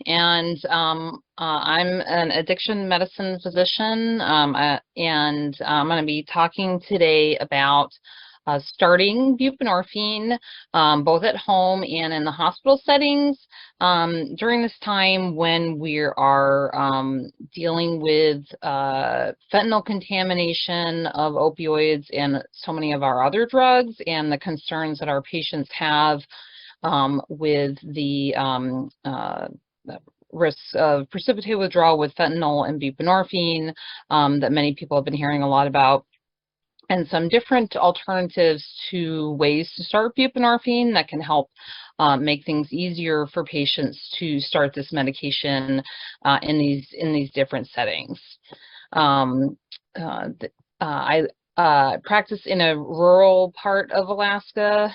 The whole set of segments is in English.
and I'm an addiction medicine physician, and I'm going to be talking today about starting buprenorphine, both at home and in the hospital settings, during this time when we are dealing with fentanyl contamination of opioids and so many of our other drugs, and the concerns that our patients have with the risks of precipitated withdrawal with fentanyl and buprenorphine that many people have been hearing a lot about, and some different alternatives to ways to start buprenorphine that can help make things easier for patients to start this medication in these different settings. I practice in a rural part of Alaska.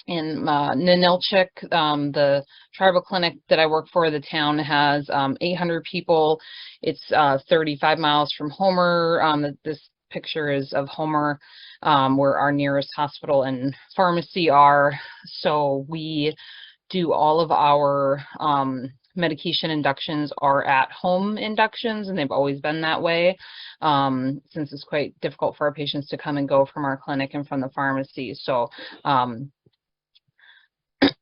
In Ninilchik, the tribal clinic that I work for, the town has 800 people. It's 35 miles from Homer. This picture is of Homer, where our nearest hospital and pharmacy are. So we do all of our medication inductions are at-home inductions, and they've always been that way, since it's quite difficult for our patients to come and go from our clinic and from the pharmacy. So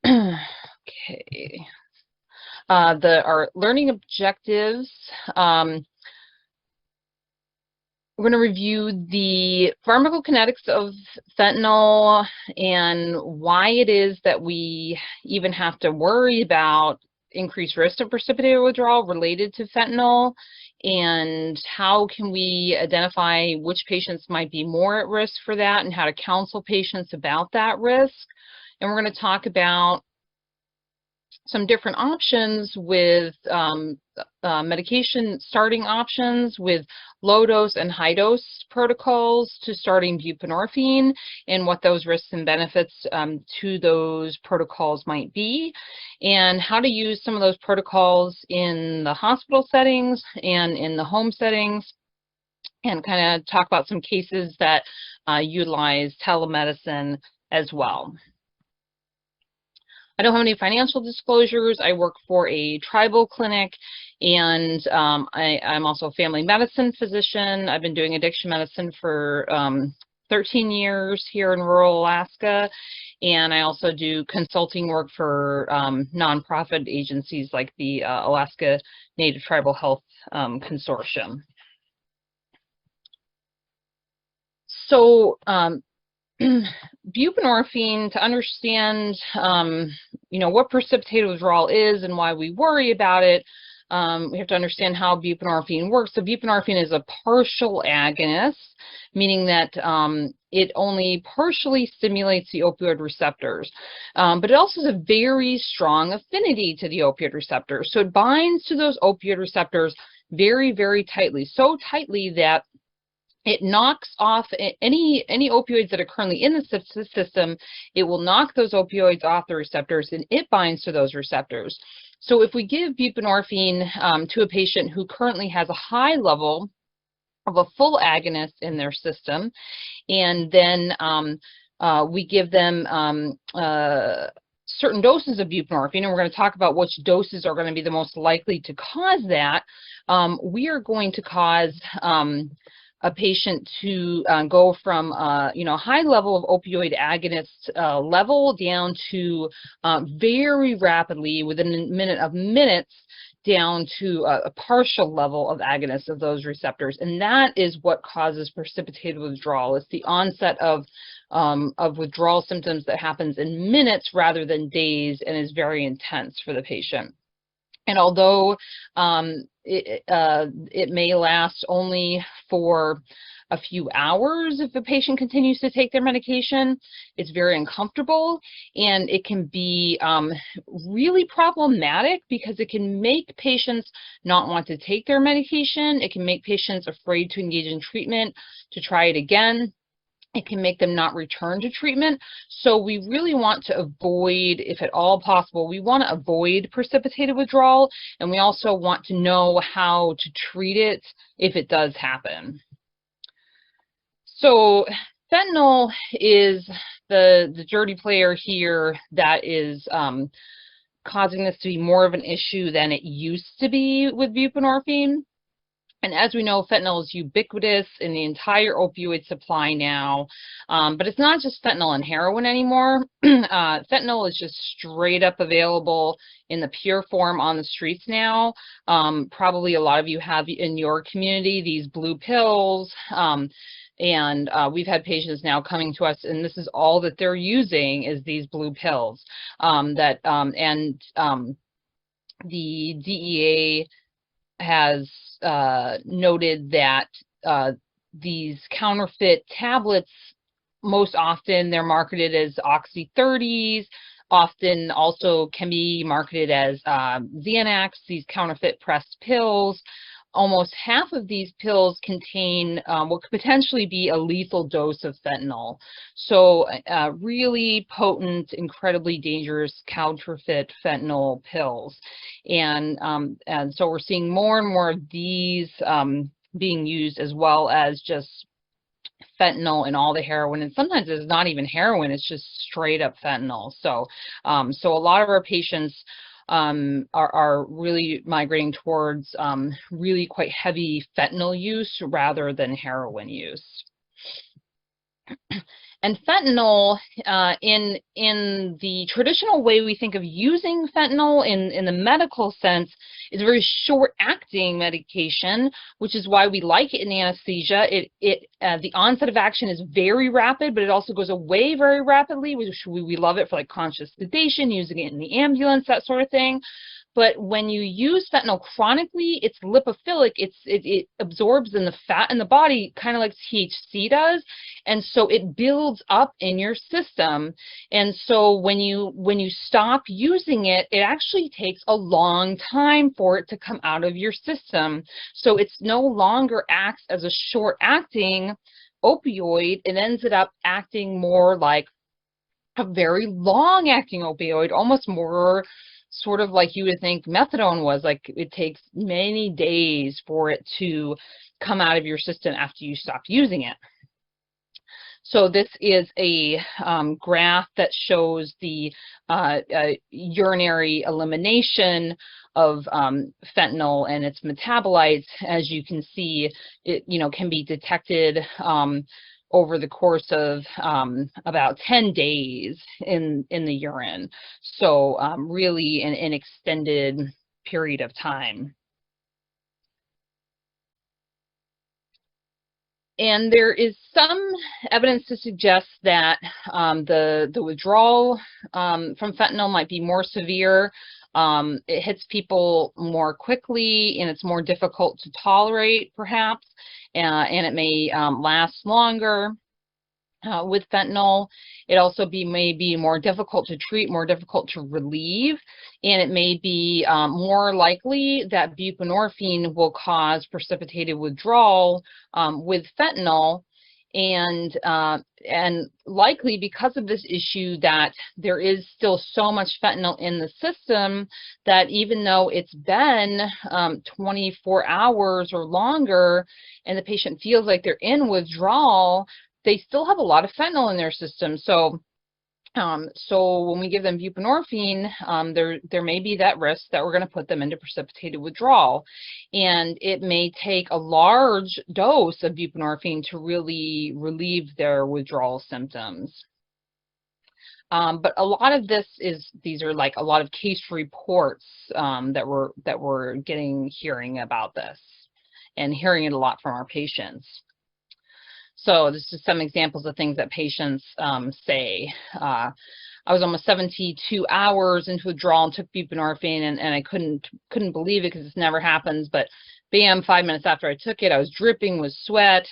okay. Our learning objectives, we're going to review the pharmacokinetics of fentanyl and why it is that we even have to worry about increased risk of precipitated withdrawal related to fentanyl, and how can we identify which patients might be more at risk for that and how to counsel patients about that risk. And we're going to talk about some different options with medication starting options with low dose and high dose protocols to starting buprenorphine, and what those risks and benefits to those protocols might be, and how to use some of those protocols in the hospital settings and in the home settings, and kind of talk about some cases that utilize telemedicine as well. I don't have any financial disclosures. I work for a tribal clinic, and I'm also a family medicine physician. I've been doing addiction medicine for 13 years here in rural Alaska, and I also do consulting work for nonprofit agencies like the Alaska Native Tribal Health Consortium. So buprenorphine, to understand what precipitated withdrawal is and why we worry about it, we have to understand how buprenorphine works. So buprenorphine is a partial agonist, meaning that it only partially stimulates the opioid receptors, but it also has a very strong affinity to the opioid receptors. So it binds to those opioid receptors very, very tightly, so tightly that it knocks off any opioids that are currently in the system. It will knock those opioids off the receptors, and it binds to those receptors. So if we give buprenorphine to a patient who currently has a high level of a full agonist in their system, and then we give them certain doses of buprenorphine, and we're going to talk about which doses are going to be the most likely to cause that, we are going to cause a patient to go from high level of opioid agonist level down to very rapidly, within a minute of minutes, down to a partial level of agonist of those receptors. And that is what causes precipitated withdrawal. It's the onset of withdrawal symptoms that happens in minutes rather than days, and is very intense for the patient. And although it may last only for a few hours if the patient continues to take their medication, it's very uncomfortable, and it can be really problematic because it can make patients not want to take their medication. It can make patients afraid to engage in treatment, to try it again. It can make them not return to treatment. So we really want to avoid, if at all possible, we want to avoid precipitated withdrawal, and we also want to know how to treat it if it does happen. So fentanyl is the dirty player here that is causing this to be more of an issue than it used to be with buprenorphine. And as we know, fentanyl is ubiquitous in the entire opioid supply now. But it's not just fentanyl and heroin anymore. Fentanyl is just straight up available in the pure form on the streets now. Probably a lot of you have in your community these blue pills. And we've had patients now coming to us, and this is all that they're using is these blue pills. The DEA has noted that these counterfeit tablets, most often they're marketed as Oxy 30s, often also can be marketed as Xanax, these counterfeit pressed pills. Almost half of these pills contain what could potentially be a lethal dose of fentanyl. So really potent, incredibly dangerous counterfeit fentanyl pills. And so we're seeing more and more of these being used, as well as just fentanyl in all the heroin. And sometimes it's not even heroin, it's just straight up fentanyl. So, so a lot of our patients are really migrating towards really quite heavy fentanyl use rather than heroin use. And fentanyl, in the traditional way we think of using fentanyl in the medical sense, is a very short-acting medication, which is why we like it in anesthesia. The onset of action is very rapid, but it also goes away very rapidly, which we love it for like conscious sedation, using it in the ambulance, that sort of thing. But when you use fentanyl chronically, it's lipophilic. It absorbs in the fat in the body, kind of like THC does, and so it builds up in your system. And so when you stop using it, it actually takes a long time for it to come out of your system. So it's no longer acts as a short-acting opioid. It ends up acting more like a very long-acting opioid, almost more sort of like you would think methadone was. Like it takes many days for it to come out of your system after you stop using it. So this is a graph that shows the urinary elimination of fentanyl and its metabolites. As you can see, it can be detected over the course of about 10 days in the urine. So really an extended period of time. And there is some evidence to suggest that the withdrawal from fentanyl might be more severe. It hits people more quickly, and it's more difficult to tolerate, perhaps, and it may last longer. With fentanyl, it also may be more difficult to treat, more difficult to relieve, and it may be more likely that buprenorphine will cause precipitated withdrawal with fentanyl, and likely because of this issue that there is still so much fentanyl in the system that even though it's been 24 hours or longer and the patient feels like they're in withdrawal, they still have a lot of fentanyl in their system. So when we give them buprenorphine, there may be that risk that we're going to put them into precipitated withdrawal. And it may take a large dose of buprenorphine to really relieve their withdrawal symptoms. But a lot of these are like a lot of case reports that we're hearing about this, and hearing it a lot from our patients. So this is some examples of things that patients say. I was almost 72 hours into withdrawal and took buprenorphine, and I couldn't believe it because this never happens. But bam, 5 minutes after I took it, I was dripping with sweat,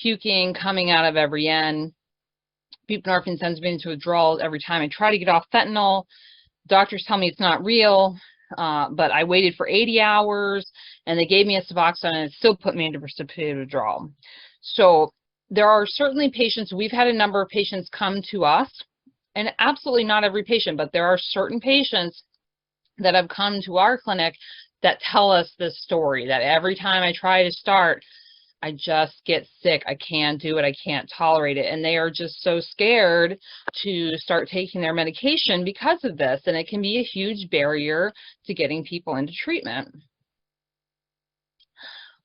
puking, coming out of every end. Buprenorphine sends me into withdrawal every time I try to get off fentanyl. Doctors tell me it's not real, but I waited for 80 hours, and they gave me a Suboxone, and it still put me into precipitated withdrawal. So there are certainly patients, we've had a number of patients come to us, and absolutely not every patient, but there are certain patients that have come to our clinic that tell us this story, that every time I try to start, I just get sick. I can't do it. I can't tolerate it. And they are just so scared to start taking their medication because of this. And it can be a huge barrier to getting people into treatment.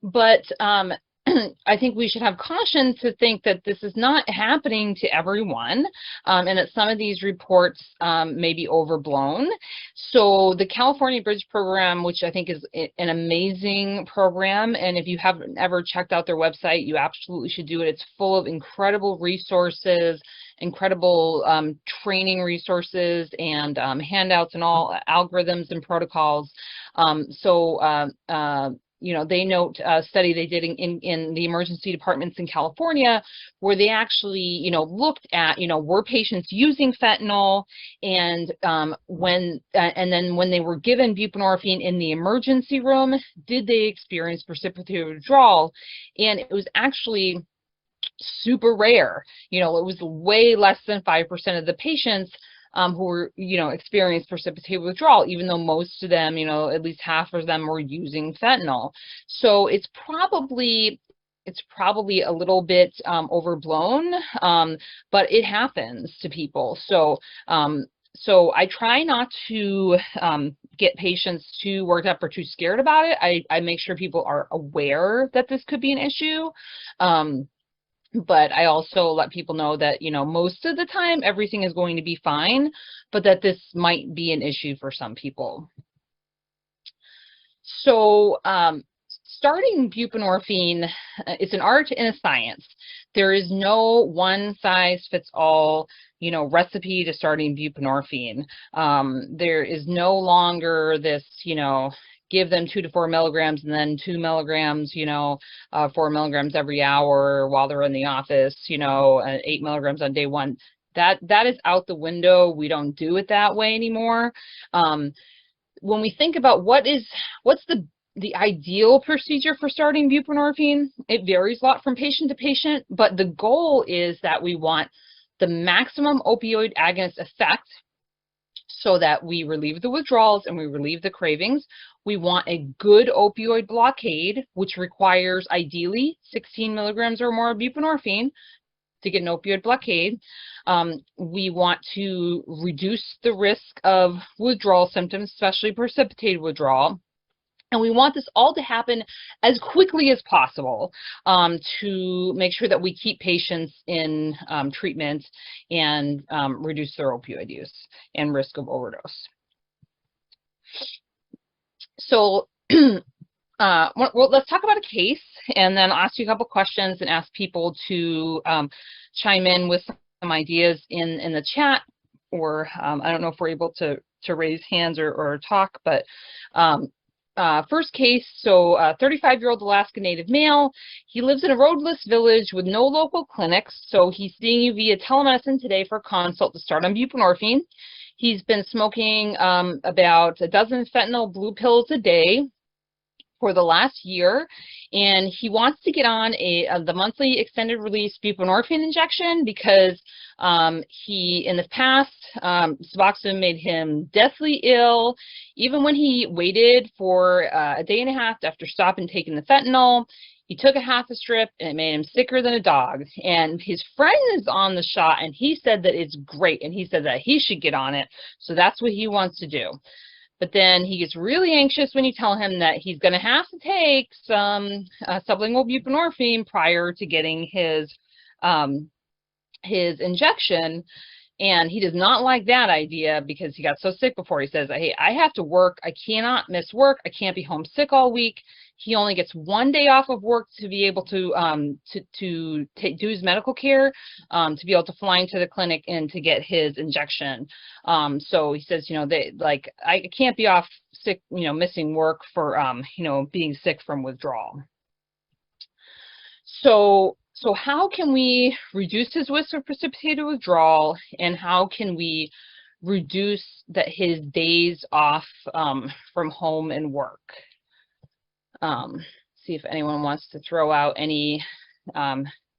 But I think we should have caution to think that this is not happening to everyone, and that some of these reports may be overblown. So the California Bridge program, which I think is an amazing program, and if you haven't ever checked out their website, you absolutely should do it. It's full of incredible resources, incredible training resources, and handouts and all algorithms and protocols. You know, they note a study they did in the emergency departments in California, where they actually, you know, looked at, you know, were patients using fentanyl, and then when they were given buprenorphine in the emergency room, did they experience precipitated withdrawal? And it was actually super rare. You know, it was way less than 5% of the patients who were, you know, experienced precipitated withdrawal, even though most of them, you know, at least half of them were using fentanyl. So it's probably a little bit overblown, but it happens to people. So I try not to get patients too worked up or too scared about it. I make sure people are aware that this could be an issue. But I also let people know that, you know, most of the time everything is going to be fine, but that this might be an issue for some people. So starting buprenorphine, it's an art and a science. There is no one size fits all, you know, recipe to starting buprenorphine. There is no longer this, you know, give them 2 to 4 milligrams and then 2 milligrams, you know, 4 milligrams every hour while they're in the office, you know, 8 milligrams on day one. That is out the window. We don't do it that way anymore. When we think about what's the ideal procedure for starting buprenorphine, it varies a lot from patient to patient, but the goal is that we want the maximum opioid agonist effect so that we relieve the withdrawals and we relieve the cravings. We want a good opioid blockade, which requires ideally 16 milligrams or more of buprenorphine to get an opioid blockade. We want to reduce the risk of withdrawal symptoms, especially precipitated withdrawal. And we want this all to happen as quickly as possible to make sure that we keep patients in treatment and reduce their opioid use and risk of overdose. So well, let's talk about a case, and then I'll ask you a couple questions and ask people to chime in with some ideas in the chat, or I don't know if we're able to raise hands or talk, but first case, so a 35-year-old Alaska Native male. He lives in a roadless village with no local clinics, so he's seeing you via telemedicine today for a consult to start on buprenorphine. He's been smoking about a dozen fentanyl blue pills a day for the last year, and he wants to get on the monthly extended release buprenorphine injection because he, in the past, Suboxone made him deathly ill. Even when he waited for a day and a half after stopping taking the fentanyl, he took a half a strip and it made him sicker than a dog. And his friend is on the shot and he said that it's great, and he said that he should get on it. So that's what he wants to do. But then he gets really anxious when you tell him that he's going to have to take some sublingual buprenorphine prior to getting his injection. And he does not like that idea because he got so sick before. He says, hey, I have to work. I cannot miss work. I can't be home sick all week. He only gets 1 day off of work to be able to do his medical care, to be able to fly into the clinic and to get his injection. So he says, you know, I can't be off sick, you know, missing work for, you know, being sick from withdrawal. So how can we reduce his risk of precipitated withdrawal, and how can we reduce his days off from home and work? See if anyone wants to throw out any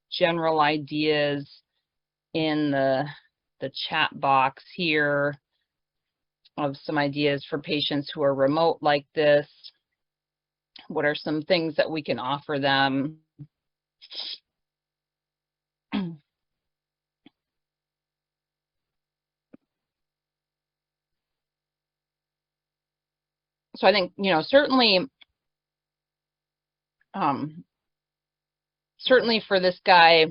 general ideas in the chat box here of some ideas for patients who are remote like this. What are some things that we can offer them? so I think, you know, certainly certainly for this guy,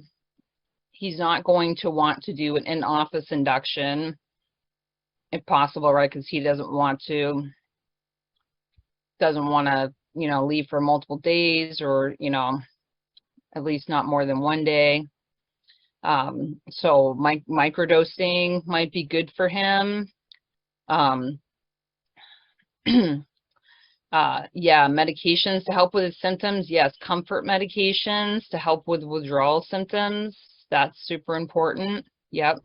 he's not going to want to do an in-office induction if possible, right? Because he doesn't want to, you know, leave for multiple days, or, you know, at least not more than one day. So microdosing might be good for him. Yeah, medications to help with his symptoms. Yes, comfort medications to help with withdrawal symptoms. That's super important. Yep.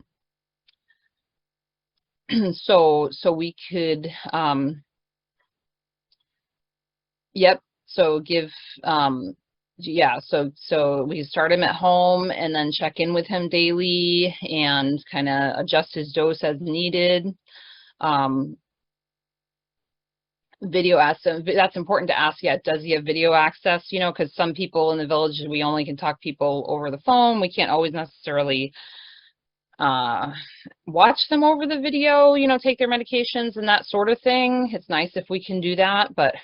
So we could, yep. So give, yeah. So we start him at home and then check in with him daily and kind of adjust his dose as needed. Video access, that's important to ask. Yeah, does he have video access? You know, because some people in the village, we only can talk to people over the phone. We can't always necessarily watch them over the video, you know, take their medications and that sort of thing. It's nice if we can do that, but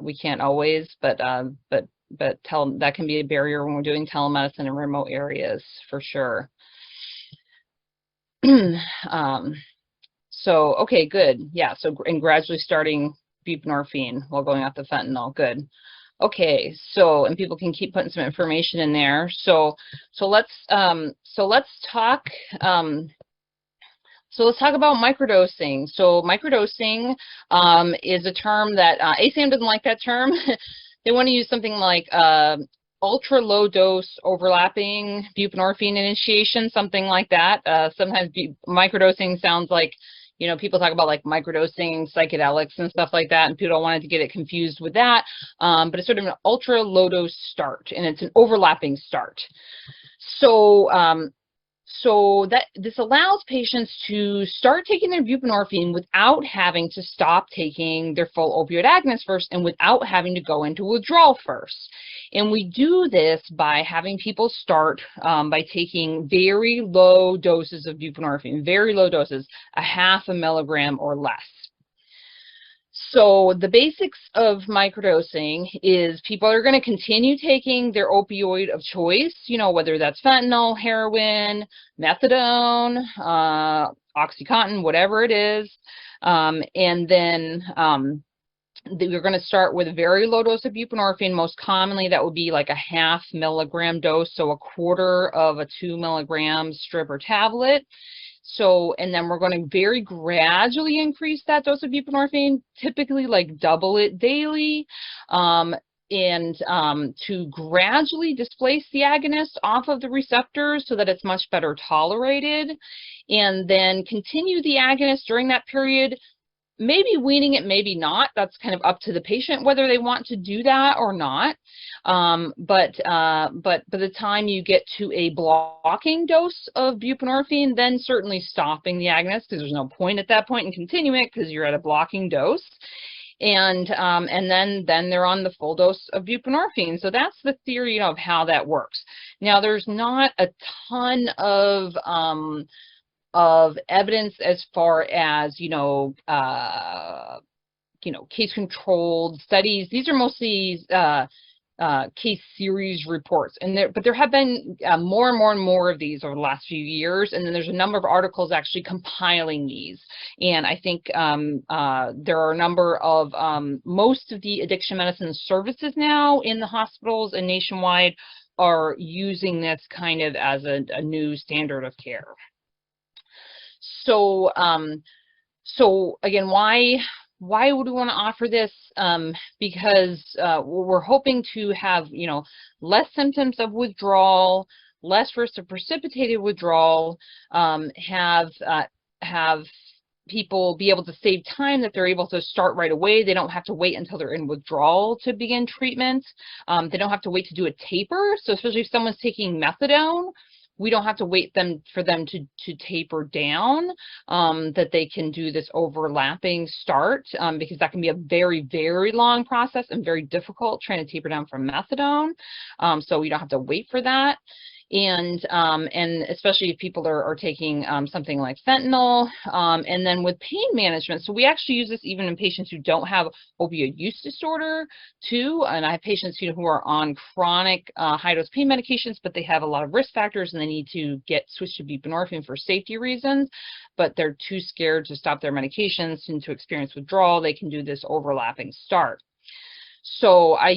we can't always. But that can be a barrier when we're doing telemedicine in remote areas, for sure. So, okay, good. Yeah, so, and gradually starting buprenorphine while going off the fentanyl. Good. Okay, so, and people can keep putting some information in there. So let's talk about microdosing. So microdosing is a term that ASAM doesn't like that term. They want to use something like ultra low dose overlapping buprenorphine initiation, something like that. Sometimes microdosing sounds like, you know, people talk about like microdosing psychedelics and stuff like that, and people don't want to get it confused with that. But it's sort of an ultra low dose start, and it's an overlapping start. So that this allows patients to start taking their buprenorphine without having to stop taking their full opioid agonist first, and without having to go into withdrawal first. And we do this by having people start by taking very low doses of buprenorphine, very low doses, 0.5 milligram or less. So the basics of microdosing is people are going to continue taking their opioid of choice, you know, whether that's fentanyl, heroin, methadone, OxyContin, whatever it is. And then we're going to start with a very low dose of buprenorphine. Most commonly, that would be like 0.5 milligram dose, so 1/4 of a 2 milligram strip or tablet. So, and then we're going to very gradually increase that dose of buprenorphine, typically like double it daily, to gradually displace the agonist off of the receptors so that it's much better tolerated, and then continue the agonist during that period, maybe weaning it, maybe not. That's kind of up to the patient whether they want to do that or not. But by the time you get to a blocking dose of buprenorphine, then certainly stopping the agonist, because there's no point at that point in continuing it because you're at a blocking dose. And then they're on the full dose of buprenorphine. So that's the theory, you know, of how that works. Now, there's not a ton of evidence as far as, case-controlled studies. These are mostly case series reports, but there have been more and more of these over the last few years, and then there's a number of articles actually compiling these. And I think there are a number of most of the addiction medicine services now in the hospitals and nationwide are using this kind of as a new standard of care. So, so again, why would we want to offer this? Because we're hoping to have, less symptoms of withdrawal, less risk of precipitated withdrawal, have people be able to save time, that they're able to start right away. They don't have to wait until they're in withdrawal to begin treatment. They don't have to wait to do a taper. So especially if someone's taking methadone, we don't have to wait for them to taper down, that they can do this overlapping start, because that can be a very, very long process and very difficult trying to taper down from methadone. So we don't have to wait for that. And especially if people are taking something like fentanyl, and then with pain management. So we actually use this even in patients who don't have opioid use disorder too, and I have patients who are on chronic high-dose pain medications, but they have a lot of risk factors and they need to get switched to buprenorphine for safety reasons, but they're too scared to stop their medications and to experience withdrawal. They can do this overlapping start. So I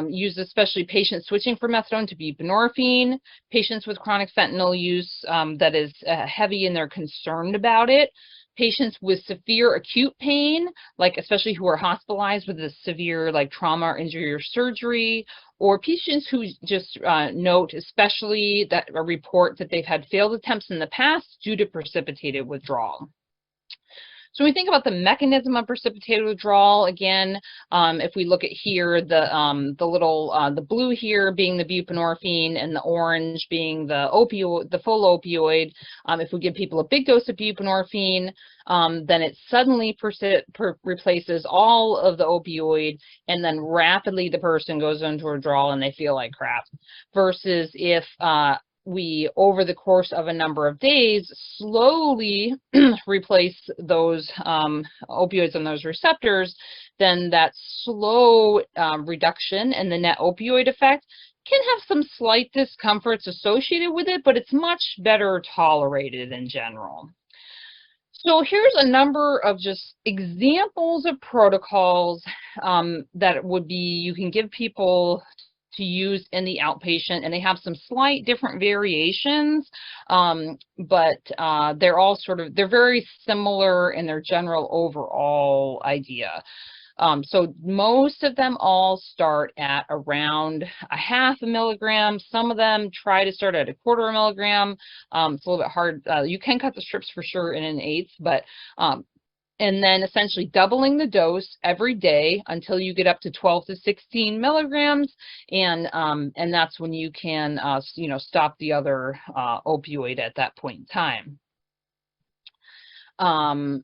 use especially patients switching from methadone to buprenorphine, patients with chronic fentanyl use that is heavy and they're concerned about it, patients with severe acute pain, like especially who are hospitalized with a severe like trauma or injury or surgery, or patients who just note especially that a report that they've had failed attempts in the past due to precipitated withdrawal. So when we think about the mechanism of precipitated withdrawal, again, if we look at here, the blue here being the buprenorphine and the orange being the opioid, the full opioid, if we give people a big dose of buprenorphine, then it suddenly replaces all of the opioid, and then rapidly the person goes into withdrawal and they feel like crap. Versus if we, over the course of a number of days, slowly replace those opioids on those receptors, then that slow reduction in the net opioid effect can have some slight discomforts associated with it, but it's much better tolerated in general. So here's a number of just examples of protocols that would be, you can give people to use in the outpatient, and they have some slight different variations, but they're all they're very similar in their general overall idea. So most of them all start at around 0.5 milligram. Some of them try to start at 1/4 milligram. It's a little bit hard. You can cut the strips for sure in 1/8, but and then essentially doubling the dose every day until you get up to 12 to 16 milligrams, and that's when you can stop the other opioid at that point in time.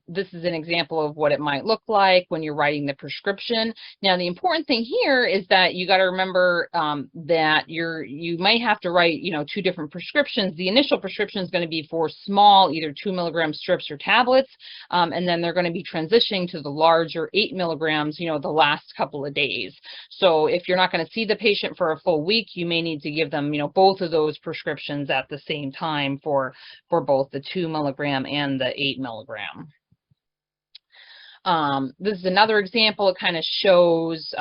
This is an example of what it might look like when you're writing the prescription. Now, the important thing here is that you got to remember that you might have to write, 2 different prescriptions. The initial prescription is going to be for small, either 2 milligram strips or tablets, and then they're going to be transitioning to the larger 8 milligrams, the last couple of days. So if you're not going to see the patient for a full week, you may need to give them, both of those prescriptions at the same time for both the 2 milligram and the 8 milligram. This is another example. It kind of shows,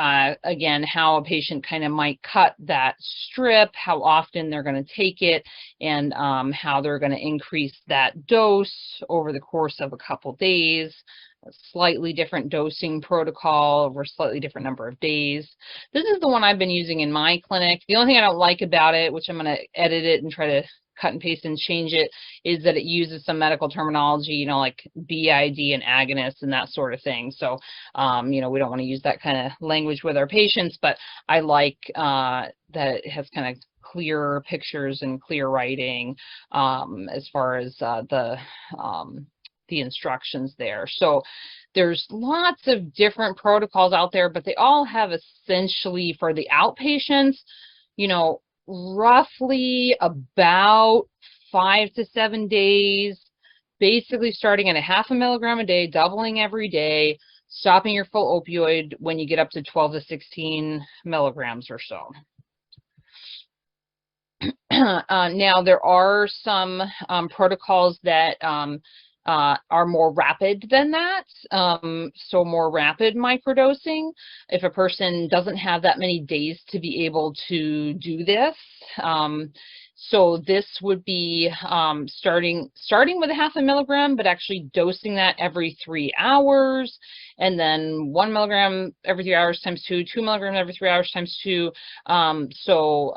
again, how a patient kind of might cut that strip, how often they're going to take it, and how they're going to increase that dose over the course of a couple days. A slightly different dosing protocol over a slightly different number of days. This is the one I've been using in my clinic. The only thing I don't like about it, which I'm going to edit it and try to cut and paste and change it, is that it uses some medical terminology, like BID and agonist and that sort of thing. So, we don't want to use that kind of language with our patients, but I like that it has kind of clear pictures and clear writing as far as the instructions there. So there's lots of different protocols out there, but they all have essentially, for the outpatients, roughly about 5 to 7 days, basically starting at 0.5 milligram a day, doubling every day, stopping your full opioid when you get up to 12 to 16 milligrams or so. Now, there are some protocols that are more rapid than that, so more rapid microdosing. If a person doesn't have that many days to be able to do this, so this would be starting with 0.5 milligram, but actually dosing that every 3 hours, and then 1 milligram every 3 hours times 2, 2 milligrams every 3 hours times 2. So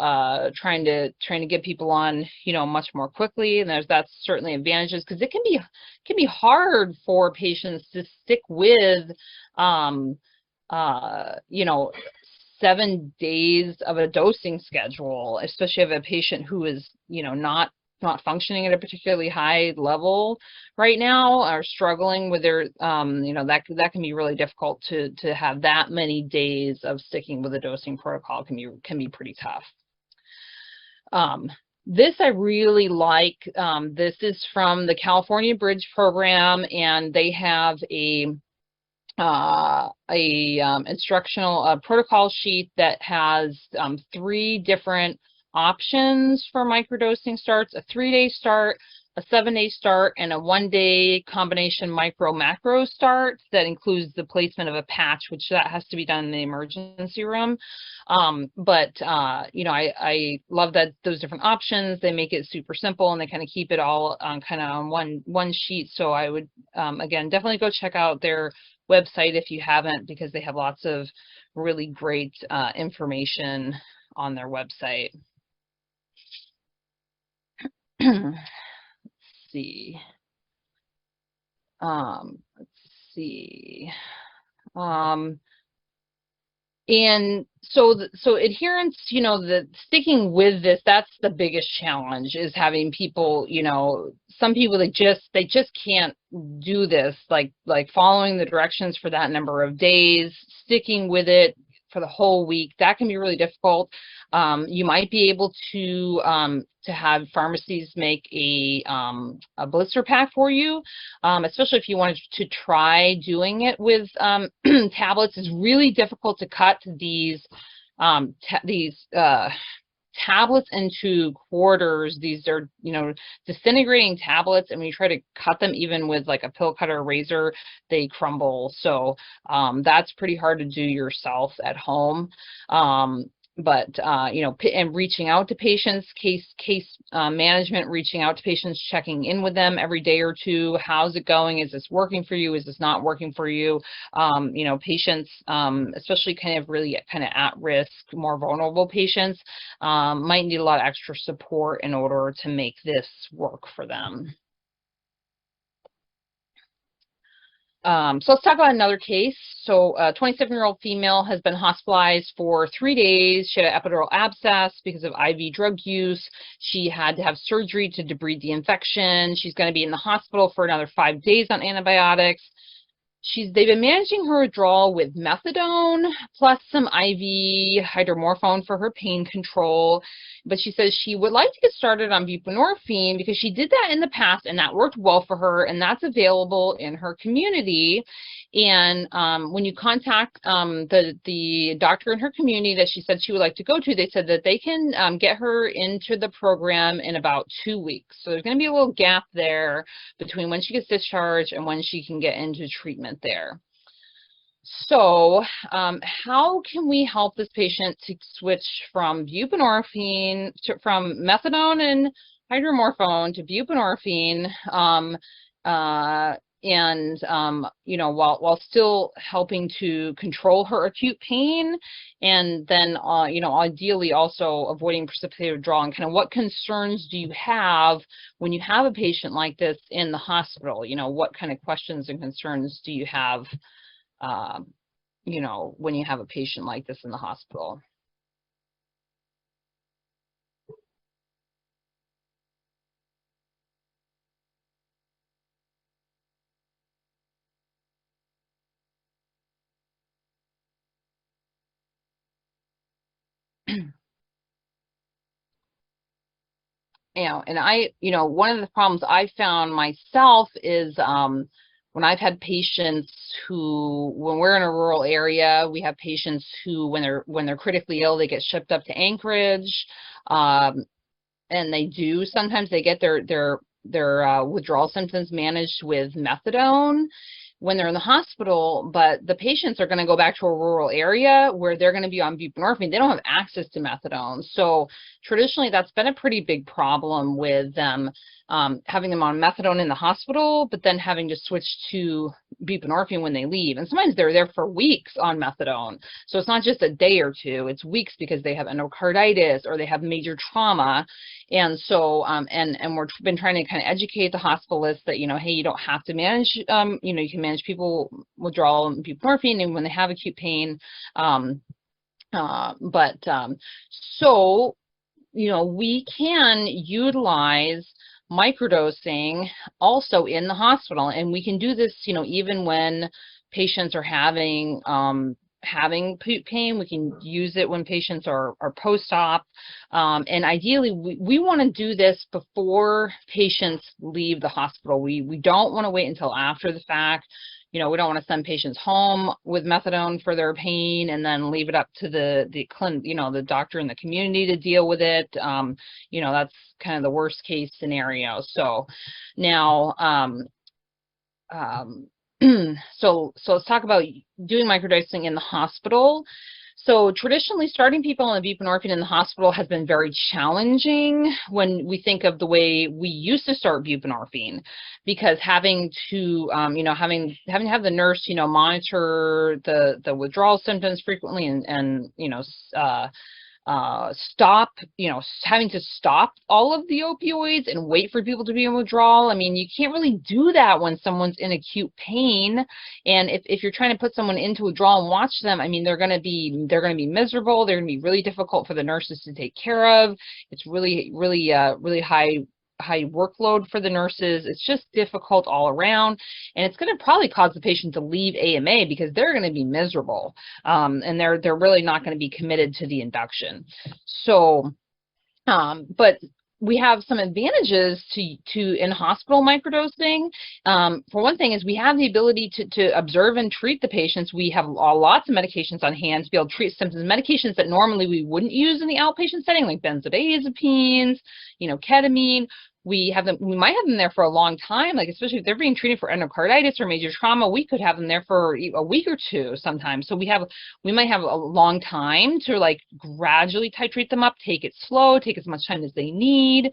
trying to get people on, much more quickly, and that's certainly advantages, because it can be hard for patients to stick with 7 days of a dosing schedule, especially if a patient who is, not functioning at a particularly high level right now, are struggling with their, that can be really difficult to have that many days of sticking with a dosing protocol. Can be pretty tough. This I really like. This is from the California Bridge program, and they have a instructional protocol sheet that has 3 different options for microdosing starts: a 3-day start, a 7-day start, and a 1-day combination micro-macro start that includes the placement of a patch, which that has to be done in the emergency room. You know, I love that those different options. They make it super simple, and they kind of keep it all kind of on one sheet. So I would, again, definitely go check out their website if you haven't, because they have lots of really great information on their website. Let's see. Let's see. And so adherence, you know, the sticking with this, that's the biggest challenge, is having people, you know, some people they just can't do this, like following the directions for that number of days, sticking with it for the whole week. That can be really difficult. You might be able to have pharmacies make a blister pack for you, especially if you wanted to try doing it with tablets. It's really difficult to cut these tablets into quarters. These are, you know, disintegrating tablets, and when you try to cut them even with like a pill cutter razor, they crumble. So that's pretty hard to do yourself at home. You know, and reaching out to patients, case management, reaching out to patients, checking in with them every day or two. How's it going? Is this working for you? Is this not working for you? You know, patients, especially kind of really kind of at risk, more vulnerable patients, might need a lot of extra support in order to make this work for them. So let's talk about another case. So a 27-year-old female has been hospitalized for 3 days. She had an epidural abscess because of IV drug use. She had to have surgery to debride the infection. She's going to be in the hospital for another 5 days on antibiotics. They've been managing her withdrawal with methadone plus some IV hydromorphone for her pain control. But she says she would like to get started on buprenorphine because she did that in the past and that worked well for her, and that's available in her community. And when you contact the doctor in her community that she said she would like to go to, they said that they can get her into the program in about 2 weeks. So there's going to be a little gap there between when she gets discharged and when she can get into treatment there. So how can we help this patient to switch from buprenorphine, from methadone and hydromorphone to buprenorphine, you know, while still helping to control her acute pain, and then, you know, ideally also avoiding precipitated withdrawal? And kind of what concerns do you have when you have a patient like this in the hospital? You know, what kind of questions and concerns do you have, you know, when you have a patient like this in the hospital? You know, one of the problems I found myself is when I've had patients who, when we're in a rural area, we have patients who, when they're critically ill, they get shipped up to Anchorage, and sometimes they get their withdrawal symptoms managed with methadone when they're in the hospital, but the patients are going to go back to a rural area where they're going to be on buprenorphine. They don't have access to methadone. So traditionally, that's been a pretty big problem with them, having them on methadone in the hospital, but then having to switch to buprenorphine when they leave. And sometimes they're there for weeks on methadone. So it's not just a day or two, it's weeks because they have endocarditis or they have major trauma. And so, and we've been trying to kind of educate the hospitalists that, you know, hey, you don't have to manage, you know, you can manage people withdrawal and buprenorphine and when they have acute pain. So, you know, we can utilize microdosing also in the hospital, and we can do this, you know, even when patients are having having pain. We can use it when patients are post-op. And ideally, we want to do this before patients leave the hospital. We don't want to wait until after the fact. You know, we don't want to send patients home with methadone for their pain and then leave it up to the clinic, you know, the doctor in the community to deal with it. You know, that's kind of the worst case scenario. So now, so let's talk about doing microdosing in the hospital. So traditionally, starting people on the buprenorphine in the hospital has been very challenging when we think of the way we used to start buprenorphine, because having to, you know, having to have the nurse, you know, monitor the withdrawal symptoms frequently and you know, stop, you know, having to stop all of the opioids and wait for people to be in withdrawal. I mean, you can't really do that when someone's in acute pain. And if you're trying to put someone into withdrawal and watch them, I mean, they're going to be miserable. They're going to be really difficult for the nurses to take care of. It's really high workload for the nurses. It's just difficult all around, and it's going to probably cause the patient to leave AMA because they're going to be miserable, and they're really not going to be committed to the induction. So, but we have some advantages to in-hospital microdosing. For one thing is we have the ability to observe and treat the patients. We have lots of medications on hand to be able to treat symptoms, medications that normally we wouldn't use in the outpatient setting, like benzodiazepines, you know, ketamine. We might have them there for a long time, like especially if they're being treated for endocarditis or major trauma, we could have them there for a week or two sometimes. So we might have a long time to like gradually titrate them up, take it slow, take as much time as they need.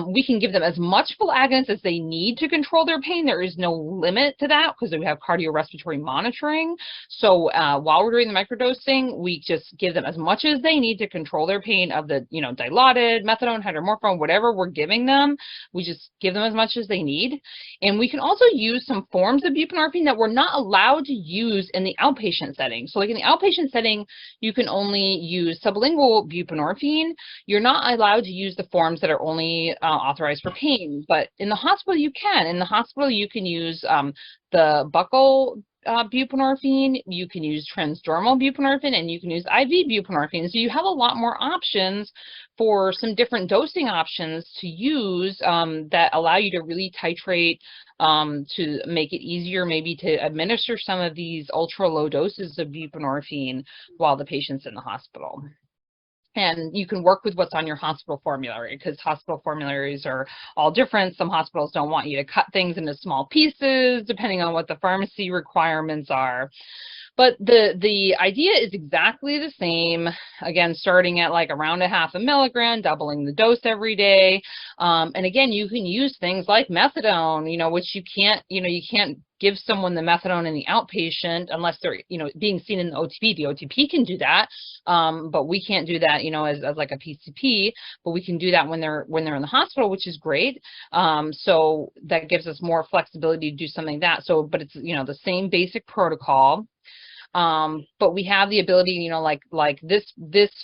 We can give them as much full agonist as they need to control their pain. There is no limit to that because we have cardiorespiratory monitoring. So while we're doing the microdosing, we just give them as much as they need to control their pain of the, you know, Dilaudid, methadone, hydromorphone, whatever we're giving them. We just give them as much as they need. And we can also use some forms of buprenorphine that we're not allowed to use in the outpatient setting. So like in the outpatient setting, you can only use sublingual buprenorphine. You're not allowed to use the forms that are only authorized for pain. But in the hospital, you can. In the hospital, you can use the buccal buprenorphine, you can use transdermal buprenorphine, and you can use IV buprenorphine. So you have a lot more options for some different dosing options to use that allow you to really titrate to make it easier maybe to administer some of these ultra low doses of buprenorphine while the patient's in the hospital. And you can work with what's on your hospital formulary, because hospital formularies are all different. Some hospitals don't want you to cut things into small pieces, depending on what the pharmacy requirements are. But the idea is exactly the same. Again, starting at like around 0.5 milligram, doubling the dose every day. And again, you can use things like methadone, you know, which you can't give someone the methadone in the outpatient unless they're, you know, being seen in the OTP. The OTP can do that, but we can't do that, you know, as like a PCP. But we can do that when they're in the hospital, which is great. So that gives us more flexibility to do something like that. So, but it's, you know, the same basic protocol. But we have the ability, you know, like this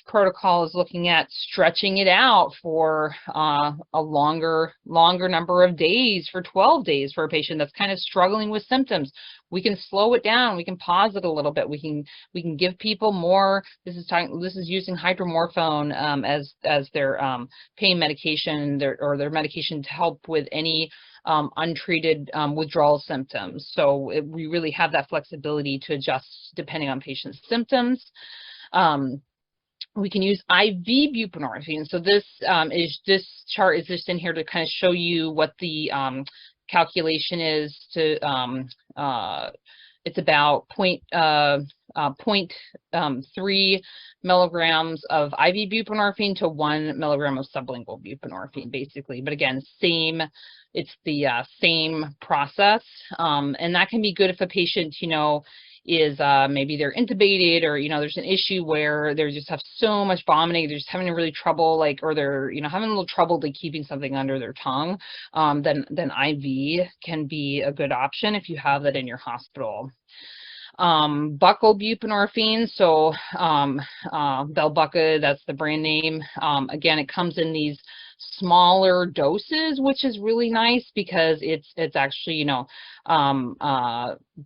protocol is looking at stretching it out for a longer number of days, for 12 days for a patient that's kind of struggling with symptoms. We can slow it down. We can pause it a little bit. We can give people more. This is using hydromorphone as their pain medication, or their medication to help with any untreated withdrawal symptoms. So we really have that flexibility to adjust depending on patient's symptoms. We can use IV buprenorphine. So this chart is just in here to kind of show you what the calculation is to it's about 0.3 milligrams of IV buprenorphine to 1 milligram of sublingual buprenorphine, basically. But again, it's the same process, and that can be good if a patient, you know, is maybe they're intubated, or, you know, there's an issue where they just have so much vomiting, they're just having really trouble, like, or they're, you know, having a little trouble like keeping something under their tongue, then IV can be a good option if you have that in your hospital. Buccal buprenorphine, so Belbuca, that's the brand name. Again, it comes in these smaller doses, which is really nice because it's actually,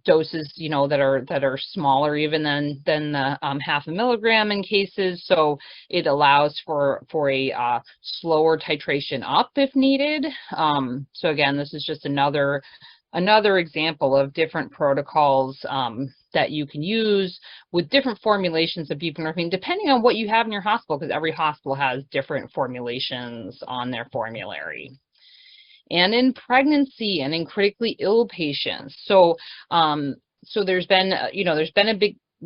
doses, that are smaller even than the half a milligram in cases. So it allows for a slower titration up if needed. So again, this is just another example of different protocols that you can use with different formulations of buprenorphine, depending on what you have in your hospital, because every hospital has different formulations on their formulary. And in pregnancy and in critically ill patients. So, there's been,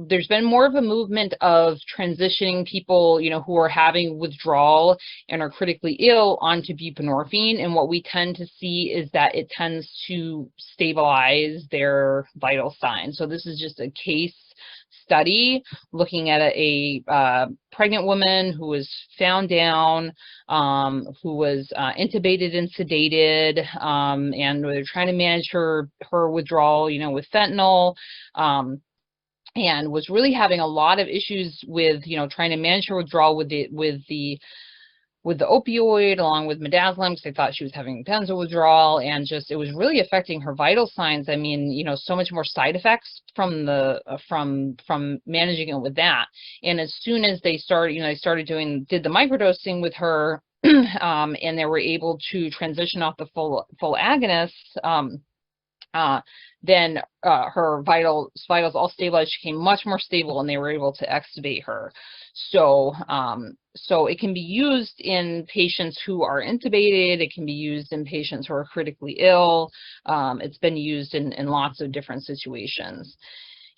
there's been more of a movement of transitioning people, who are having withdrawal and are critically ill onto buprenorphine. And what we tend to see is that it tends to stabilize their vital signs. So this is just a case study looking at a pregnant woman who was found down, who was intubated and sedated, and they're trying to manage her withdrawal, with fentanyl. And was really having a lot of issues with, trying to manage her withdrawal with the opioid along with midazolam, because they thought she was having benzo withdrawal, and just it was really affecting her vital signs. I mean, so much more side effects from the from managing it with that. And as soon as they started, did the microdosing with her, and they were able to transition off the full agonists. Then her vitals all stabilized. She became much more stable, and they were able to extubate her. So, so it can be used in patients who are intubated. It can be used in patients who are critically ill. It's been used in lots of different situations.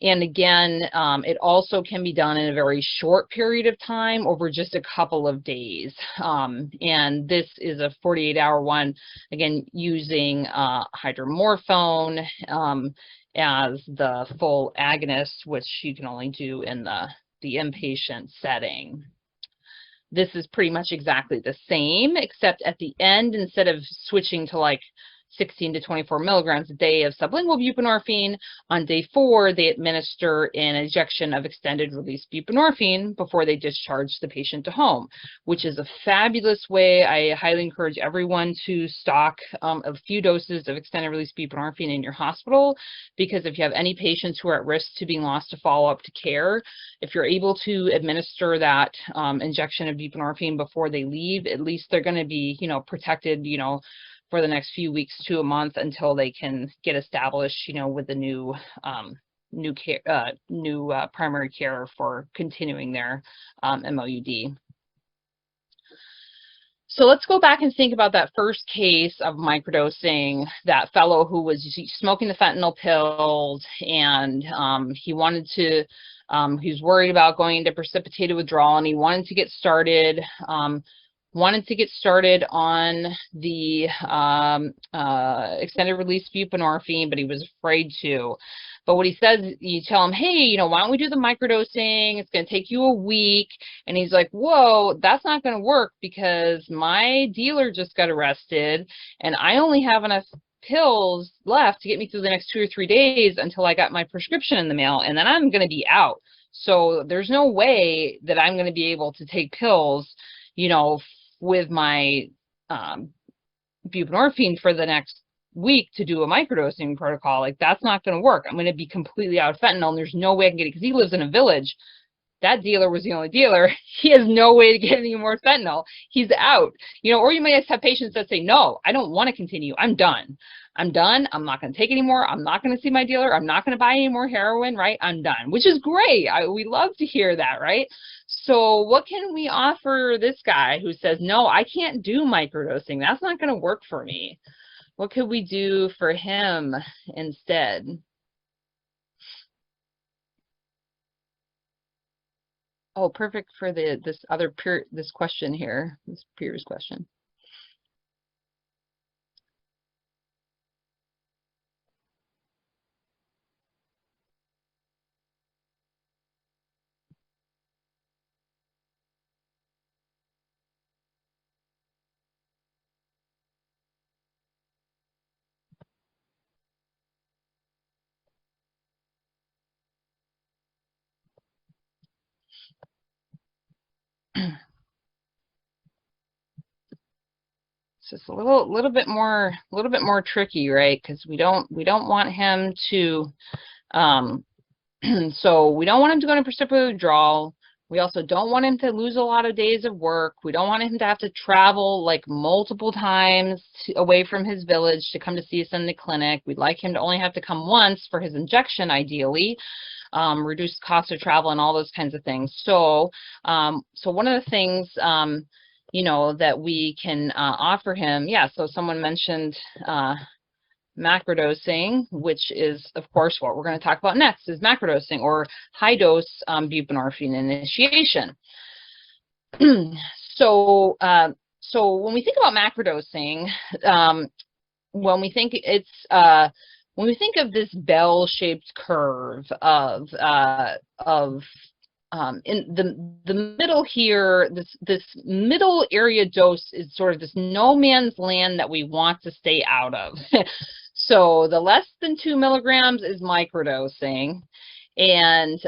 And again, it also can be done in a very short period of time, over just a couple of days. And this is a 48-hour one, again, using hydromorphone as the full agonist, which you can only do in the inpatient setting. This is pretty much exactly the same, except at the end, instead of switching to like 16 to 24 milligrams a day of sublingual buprenorphine, on day 4, they administer an injection of extended release buprenorphine before they discharge the patient to home, which is a fabulous way. I highly encourage everyone to stock a few doses of extended release buprenorphine in your hospital, because if you have any patients who are at risk to being lost to follow-up to care, if you're able to administer that injection of buprenorphine before they leave, at least they're going to be, protected, for the next few weeks to a month, until they can get established, with the new primary care for continuing their MOUD. So let's go back and think about that first case of microdosing, that fellow who was smoking the fentanyl pills, and he wanted to, he was worried about going into precipitated withdrawal, and he wanted to get started on the extended release buprenorphine, but he was afraid to. But what he says, you tell him, hey, why don't we do the microdosing? It's going to take you a week. And he's like, whoa, that's not going to work, because my dealer just got arrested, and I only have enough pills left to get me through the next 2 or 3 days until I got my prescription in the mail, and then I'm going to be out. So there's no way that I'm going to be able to take pills, with my buprenorphine for the next week to do a microdosing protocol. Like, that's not going to work. I'm going to be completely out of fentanyl, and there's no way I can get it, because he lives in a village. That dealer was the only dealer. He has no way to get any more fentanyl. He's out. Or you might have patients that say, no, I don't want to continue. I'm done. I'm done. I'm not going to take any more. I'm not going to see my dealer. I'm not going to buy any more heroin, right? I'm done, which is great. We love to hear that, right? So what can we offer this guy who says, no, I can't do microdosing. That's not going to work for me. What could we do for him instead? Oh, perfect for this question here, this previous question. So it's a little bit more tricky, right? Because we don't want him to so we don't want him to go into precipitated withdrawal. We also don't want him to lose a lot of days of work. We don't want him to have to travel like multiple times away from his village to come to see us in the clinic. We'd like him to only have to come once for his injection, ideally. Reduce cost of travel and all those kinds of things. So, so one of the things, you know, that we can offer him, yeah, so someone mentioned macrodosing, which is, of course, what we're going to talk about next, is macrodosing or high-dose buprenorphine initiation. So, so when we think about macrodosing, when we think when we think of this bell-shaped curve of in the middle here, this middle area dose is sort of this no man's land that we want to stay out of. So the less than 2 milligrams is microdosing, and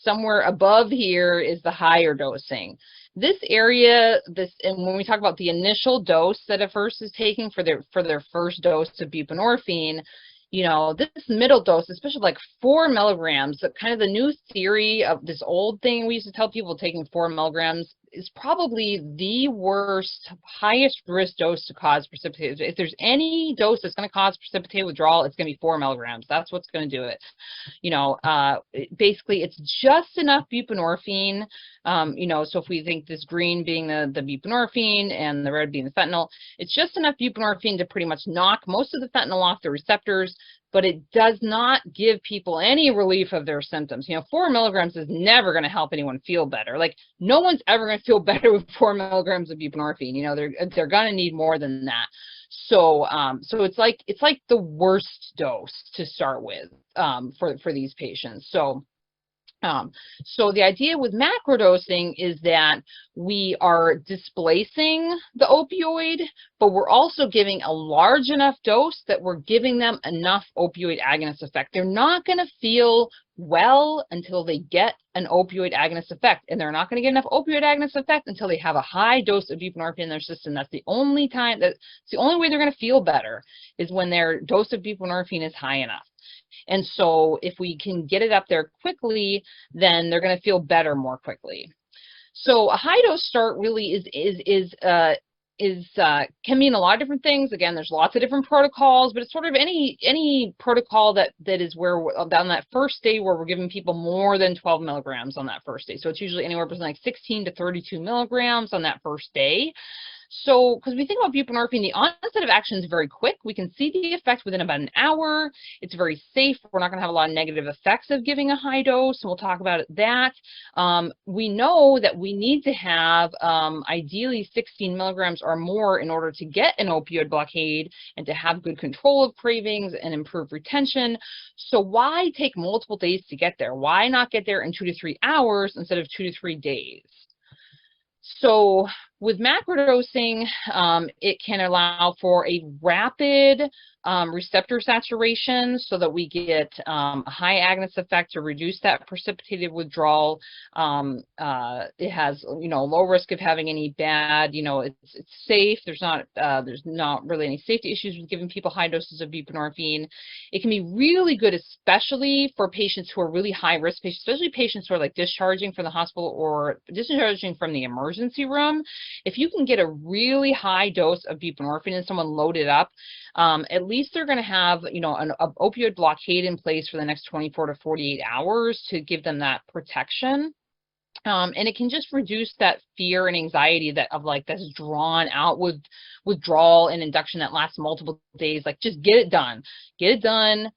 somewhere above here is the higher dosing. This area, and when we talk about the initial dose that a person is taking for their first dose of buprenorphine, you know, this middle dose, especially like 4 milligrams, kind of the new theory of this old thing we used to tell people taking 4 milligrams is probably the worst, highest risk dose to cause precipitated. If there's any dose that's going to cause precipitated withdrawal, it's going to be 4 milligrams. That's what's going to do it. You know, basically, it's just enough buprenorphine. You know, so if we think this green being the buprenorphine and the red being the fentanyl, it's just enough buprenorphine to pretty much knock most of the fentanyl off the receptors, but it does not give people any relief of their symptoms. You know, 4 milligrams is never going to help anyone feel better. Like, no one's ever going to feel better with 4 milligrams of buprenorphine. You know, they're going to need more than that. So, so it's like the worst dose to start with for these patients. So. So the idea with macrodosing is that we are displacing the opioid, but we're also giving a large enough dose that we're giving them enough opioid agonist effect. They're not going to feel well until they get an opioid agonist effect, and they're not going to get enough opioid agonist effect until they have a high dose of buprenorphine in their system. That's the only time, that's the only way they're going to feel better, is when their dose of buprenorphine is high enough. And so if we can get it up there quickly, then they're going to feel better more quickly. So a high dose start really can mean a lot of different things. Again, there's lots of different protocols, but it's sort of any protocol that is where on that first day where we're giving people more than 12 milligrams on that first day. So it's usually anywhere between like 16 to 32 milligrams on that first day. So, because we think about buprenorphine, the onset of action is very quick. We can see the effect within about an hour. It's very safe. We're not going to have a lot of negative effects of giving a high dose, and we'll talk about that. We know that we need to have ideally 16 milligrams or more in order to get an opioid blockade and to have good control of cravings and improve retention. So why take multiple days to get there? Why not get there in 2 to 3 hours instead of 2 to 3 days? So with macrodosing, it can allow for a rapid receptor saturation so that we get a high agonist effect to reduce that precipitated withdrawal. It has, you know, low risk of having any bad, you know, it's safe. There's not really any safety issues with giving people high doses of buprenorphine. It can be really good, especially for patients who are really high risk patients, especially patients who are like discharging from the hospital or discharging from the emergency room. If you can get a really high dose of buprenorphine and someone loaded up, at least they're going to have, you know, an opioid blockade in place for the next 24 to 48 hours to give them that protection. And it can just reduce that fear and anxiety that of like that's drawn out with withdrawal and induction that lasts multiple days. Like, just get it done. Get it done.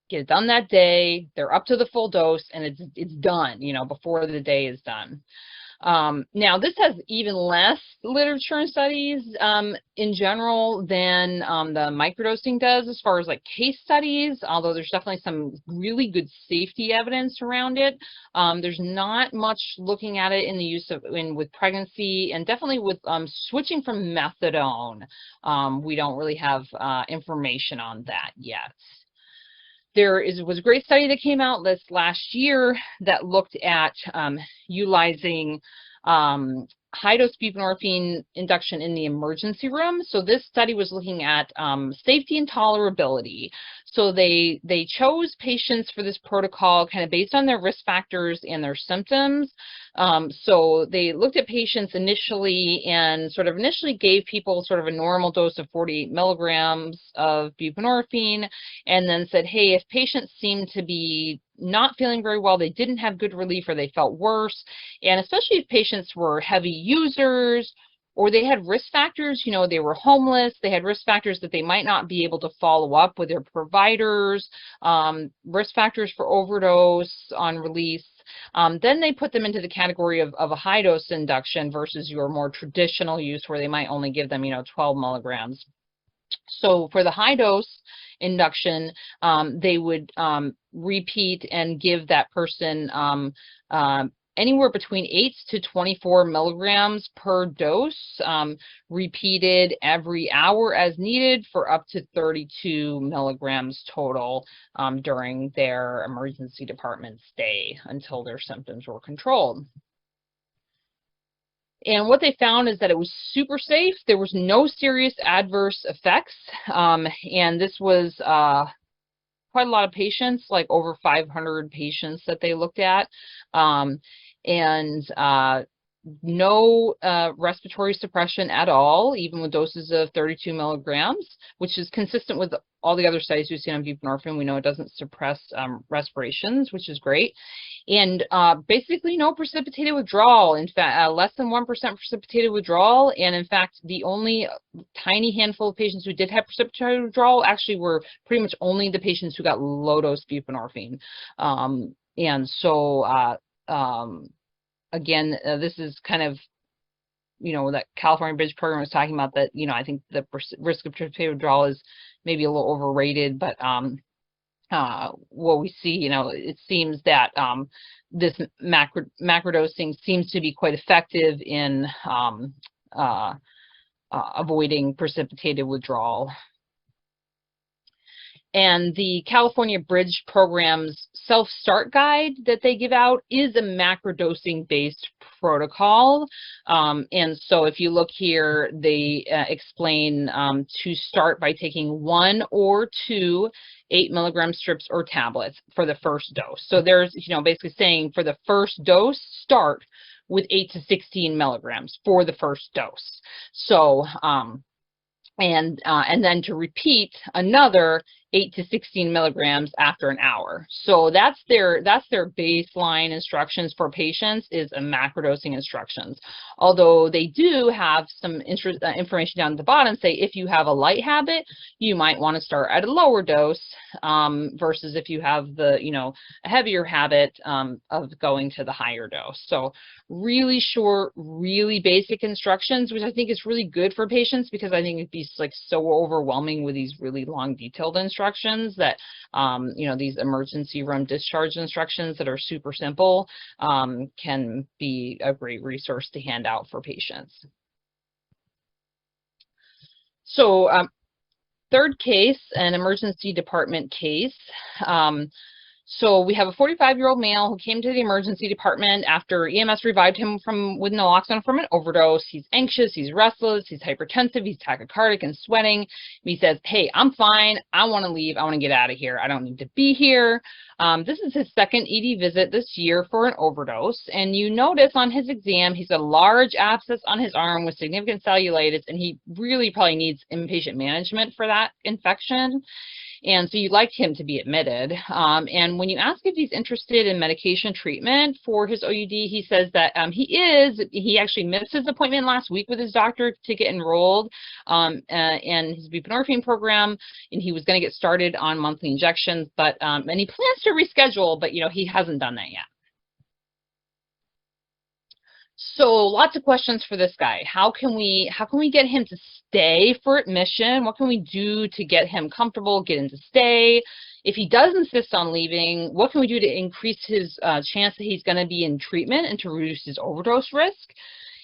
Get it done that day. They're up to the full dose, and it's done, you know, before the day is done. Now, this has even less literature and studies in general than the microdosing does as far as like case studies, although there's definitely some really good safety evidence around it. There's not much looking at it in the use of with pregnancy, and definitely with switching from methadone. We don't really have information on that yet. There was a great study that came out this last year that looked at utilizing high-dose buprenorphine induction in the emergency room. So this study was looking at safety and tolerability. So they chose patients for this protocol kind of based on their risk factors and their symptoms. So they looked at patients initially and sort of initially gave people sort of a normal dose of 48 milligrams of buprenorphine, and then said, hey, if patients seem to be not feeling very well, they didn't have good relief, or they felt worse, and especially if patients were heavy users or they had risk factors, you know, they were homeless, they had risk factors that they might not be able to follow up with their providers, risk factors for overdose on release, then they put them into the category of a high dose induction versus your more traditional use where they might only give them, you know, 12 milligrams. So for the high dose induction, they would repeat and give that person anywhere between 8 to 24 milligrams per dose, repeated every hour as needed for up to 32 milligrams total during their emergency department stay until their symptoms were controlled. And what they found is that it was super safe. There was no serious adverse effects. And this was quite a lot of patients, like over 500 patients that they looked at. No respiratory suppression at all, even with doses of 32 milligrams, which is consistent with all the other studies we've seen on buprenorphine. We know it doesn't suppress respirations, which is great. And basically no precipitated withdrawal. In fact, less than 1% precipitated withdrawal. And in fact, the only tiny handful of patients who did have precipitated withdrawal actually were pretty much only the patients who got low-dose buprenorphine. Again, this is kind of, you know, that California Bridge program was talking about, that, you know, I think the risk of precipitated withdrawal is maybe a little overrated, but what we see, you know, it seems that this macrodosing seems to be quite effective in avoiding precipitated withdrawal. And the California Bridge program's self-start guide that they give out is a macrodosing-based protocol. And so if you look here, they explain to start by taking 1 or 2 8-milligram strips or tablets for the first dose. So there's, you know, basically saying for the first dose, start with 8 to 16 milligrams for the first dose. So, and then to repeat another 8 to 16 milligrams after an hour. So that's their baseline instructions for patients, is a macrodosing instructions. Although they do have some information down at the bottom, say if you have a light habit, you might want to start at a lower dose versus if you have the, you know, a heavier habit of going to the higher dose. So really short, really basic instructions, which I think is really good for patients, because I think it'd be like so overwhelming with these really long detailed instructions that, you know, these emergency room discharge instructions that are super simple can be a great resource to hand out for patients. So third case, an emergency department case. So we have a 45-year-old male who came to the emergency department after EMS revived him with naloxone from an overdose. He's anxious, he's restless, he's hypertensive, he's tachycardic and sweating. He says, hey, I'm fine, I want to leave, I want to get out of here, I don't need to be here. This is his second ED visit this year for an overdose, and you notice on his exam he's got a large abscess on his arm with significant cellulitis, and he really probably needs inpatient management for that infection. And so you'd like him to be admitted. And when you ask if he's interested in medication treatment for his OUD, he says that he is. He actually missed his appointment last week with his doctor to get enrolled in his buprenorphine program, and he was going to get started on monthly injections, but and he plans to reschedule, but, you know, he hasn't done that yet. So lots of questions for this guy. How can we get him to stay for admission? What can we do to get him comfortable, get him to stay? If he does insist on leaving, what can we do to increase his chance that he's going to be in treatment and to reduce his overdose risk?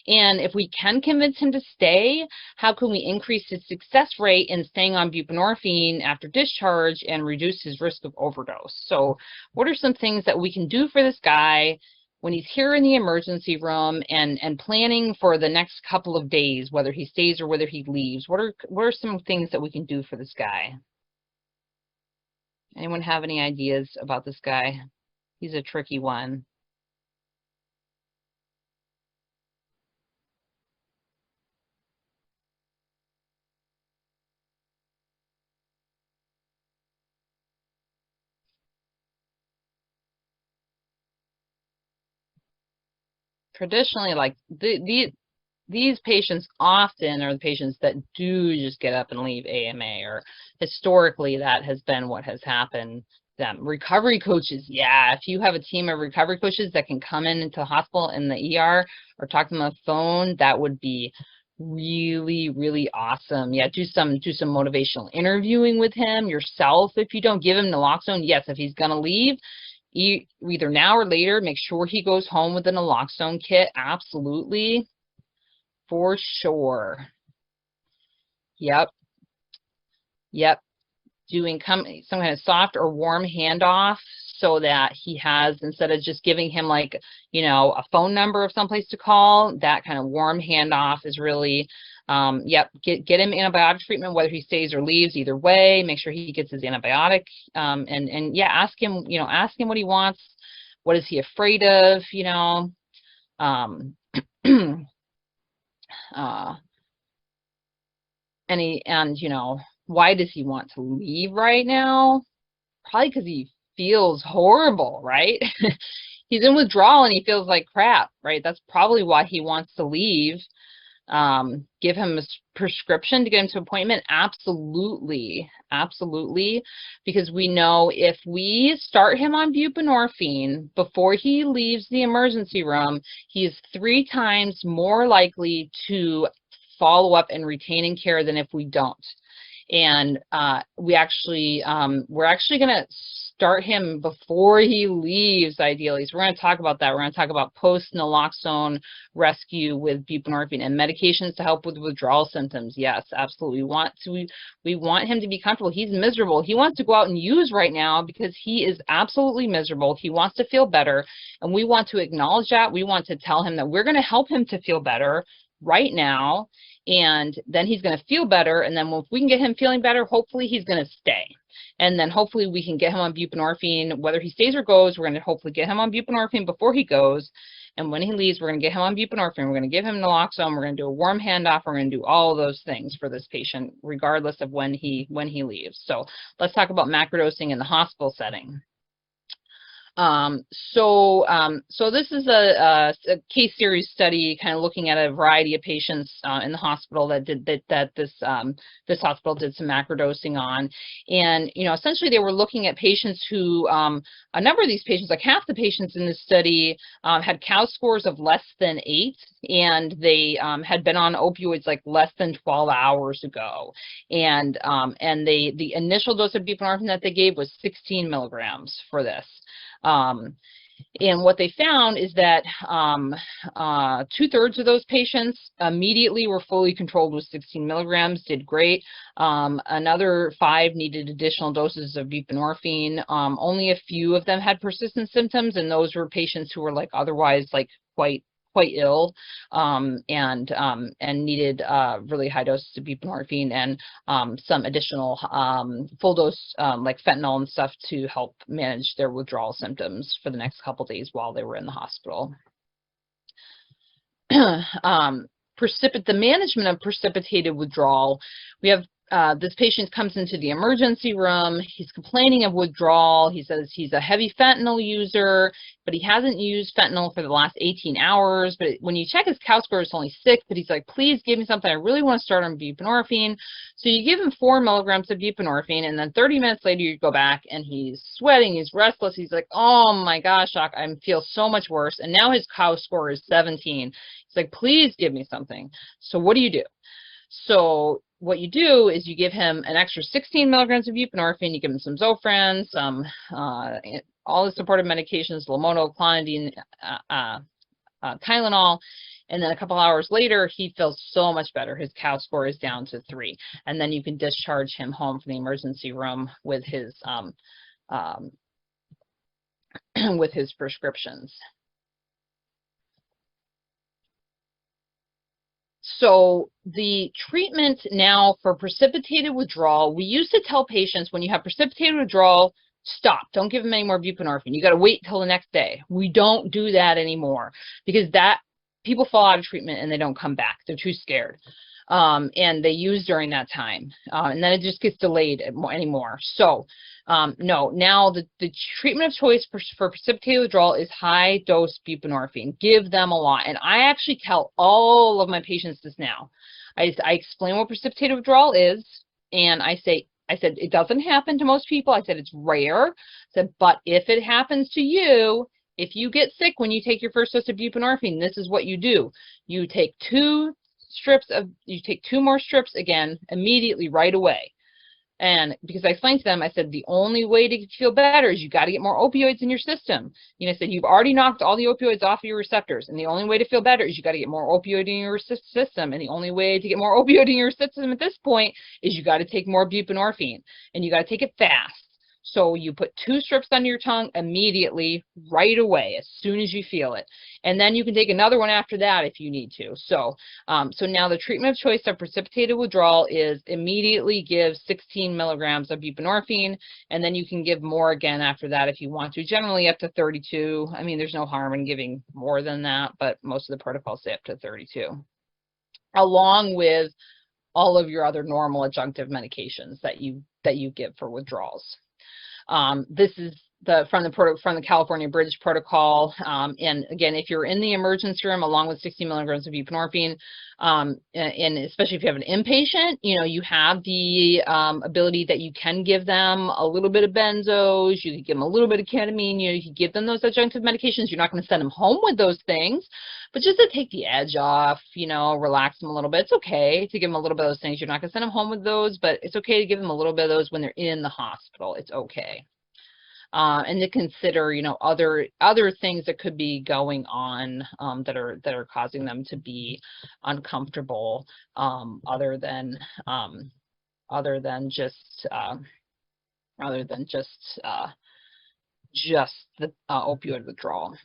And if we can convince him to stay, how can we increase his success rate in staying on buprenorphine after discharge and reduce his risk of overdose? So what are some things that we can do for this guy when he's here in the emergency room and planning for the next couple of days, whether he stays or whether he leaves, what are some things that we can do for this guy? Anyone have any ideas about this guy? He's a tricky one. Traditionally, like these patients often are the patients that do just get up and leave AMA, or historically that has been what has happened. Them recovery coaches, yeah, if you have a team of recovery coaches that can come into the hospital in the ER or talk to them on the phone, that would be really, really awesome. Yeah, do some motivational interviewing with him yourself. If you don't give him naloxone, yes, if he's gonna leave, either now or later, make sure he goes home with a naloxone kit. Absolutely. For sure. Yep. Yep. Doing some kind of soft or warm handoff so that he has, instead of just giving him like, a phone number of someplace to call, that kind of warm handoff is really, yep, get him antibiotic treatment, whether he stays or leaves, either way, make sure he gets his antibiotic, and yeah, ask him what he wants, what is he afraid of, um, uh, why does he want to leave right now? Probably because he feels horrible, right? He's in withdrawal and he feels like crap, right? That's probably why he wants to leave. Give him a prescription to get him to appointment? Absolutely. Absolutely. Because we know if we start him on buprenorphine before he leaves the emergency room, he is 3 times more likely to follow up and retain in care than if we don't. And we're actually going to start him before he leaves, ideally. So we're going to talk about that. We're going to talk about post-naloxone rescue with buprenorphine and medications to help with withdrawal symptoms. Yes, absolutely. We want him to be comfortable. He's miserable. He wants to go out and use right now because he is absolutely miserable. He wants to feel better, and we want to acknowledge that. We want to tell him that we're going to help him to feel better right now, and then he's going to feel better, and then if we can get him feeling better, hopefully he's going to stay. And then hopefully we can get him on buprenorphine, whether he stays or goes. We're going to hopefully get him on buprenorphine before he goes, and when he leaves, we're going to get him on buprenorphine. We're going to give him naloxone. We're going to do a warm handoff. We're going to do all of those things for this patient, regardless of when he leaves. So let's talk about macrodosing in the hospital setting. So this is a case series study kind of looking at a variety of patients in the hospital that this hospital did some macrodosing on. And, essentially they were looking at patients who, a number of these patients, like half the patients in this study, had COWS scores of less than 8, and they had been on opioids like less than 12 hours ago. And the initial dose of buprenorphine that they gave was 16 milligrams for this. And what they found is that 2/3 of those patients immediately were fully controlled with 16 milligrams, did great. Another 5 needed additional doses of buprenorphine. Only a few of them had persistent symptoms, and those were patients who were like otherwise like quite ill, and needed really high doses of buprenorphine and some additional full dose like fentanyl and stuff to help manage their withdrawal symptoms for the next couple days while they were in the hospital. The management of precipitated withdrawal. We have this patient comes into the emergency room. He's complaining of withdrawal. He says he's a heavy fentanyl user, but he hasn't used fentanyl for the last 18 hours. But when you check his COWS score, it's only 6, but he's like, please give me something. I really want to start on buprenorphine. So you give him 4 milligrams of buprenorphine, and then 30 minutes later you go back and he's sweating, he's restless. He's like, oh my gosh, Doc, I feel so much worse. And now his COWS score is 17. He's like, please give me something. So what do you do? So what you do is you give him an extra 16 milligrams of buprenorphine, you give him some Zofran, some all the supportive medications, Lomotil, Clonidine, Tylenol, and then a couple hours later, he feels so much better. His COWS score is down to 3, and then you can discharge him home from the emergency room with his with his prescriptions. So the treatment now for precipitated withdrawal, we used to tell patients when you have precipitated withdrawal, stop. Don't give them any more buprenorphine. You got to wait till the next day. We don't do that anymore because people fall out of treatment and they don't come back. They're too scared. And they use during that time. And then it just gets delayed anymore. So no, now the treatment of choice for precipitated withdrawal is high dose buprenorphine. Give them a lot. And I actually tell all of my patients this now. I explain what precipitated withdrawal is, and I said it doesn't happen to most people. I said it's rare. I said, but if it happens to you, if you get sick when you take your first dose of buprenorphine, this is what you do. You take two more strips again immediately right away. And because I explained to them, I said, the only way to feel better is you got to get more opioids in your system. You know, I said, you've already knocked all the opioids off of your receptors. And the only way to feel better is you got to get more opioid in your system. And the only way to get more opioid in your system at this point is you got to take more buprenorphine. And you got to take it fast. So you put 2 strips under your tongue immediately, right away, as soon as you feel it. And then you can take another one after that if you need to. So now the treatment of choice of precipitated withdrawal is immediately give 16 milligrams of buprenorphine, and then you can give more again after that if you want to, generally up to 32. I mean, there's no harm in giving more than that, but most of the protocols say up to 32, along with all of your other normal adjunctive medications that you give for withdrawals. This is from the California Bridge protocol. And again, if you're in the emergency room along with 60 milligrams of buprenorphine, and especially if you have an inpatient, you have the ability that you can give them a little bit of benzos, you can give them a little bit of ketamine, you can give them those adjunctive medications. You're not going to send them home with those things, but just to take the edge off, relax them a little bit. It's okay to give them a little bit of those things. You're not going to send them home with those, but it's okay to give them a little bit of those when they're in the hospital. It's okay. And to consider, other things that could be going on that are causing them to be uncomfortable, other than just the opioid withdrawal.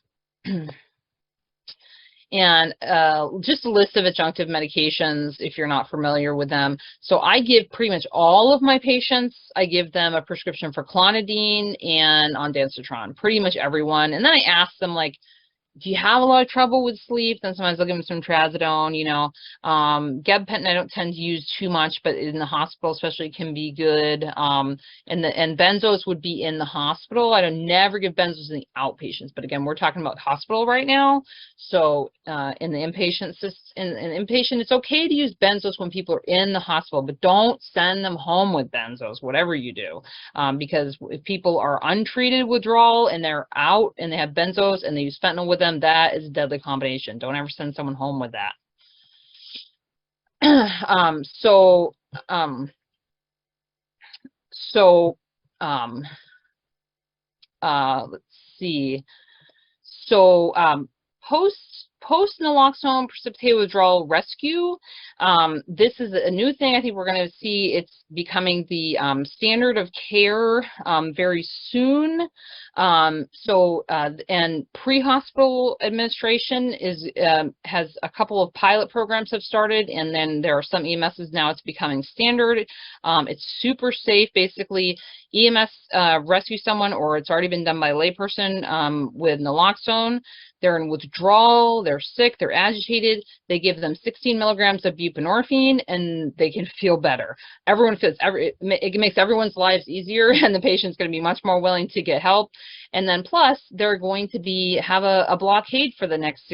And just a list of adjunctive medications if you're not familiar with them. So I give pretty much all of my patients, I give them a prescription for clonidine and ondansetron, pretty much everyone. And then I ask them, like, do you have a lot of trouble with sleep? Then sometimes I'll give them some trazodone, gabapentin I don't tend to use too much, but in the hospital especially can be good. And benzos would be in the hospital. I don't never give benzos in the outpatients, but again, we're talking about hospital right now. So in the inpatient it's okay to use benzos when people are in the hospital, but don't send them home with benzos, whatever you do, because if people are untreated withdrawal and they're out and they have benzos and they use fentanyl with them, that is a deadly combination. Don't ever send someone home with that. Let's see. So post naloxone precipitated withdrawal rescue. This is a new thing. I think we're going to see it's becoming the standard of care very soon. And pre-hospital administration has a couple of pilot programs have started, and then there are some EMSs now. It's becoming standard. It's super safe. Basically, EMS rescues someone, or it's already been done by a layperson with naloxone. They're in withdrawal, they're sick, they're agitated. They give them 16 milligrams of buprenorphine, and they can feel better. Everyone feels, it makes everyone's lives easier, and the patient's going to be much more willing to get help. And then plus, they're going to have a blockade for the next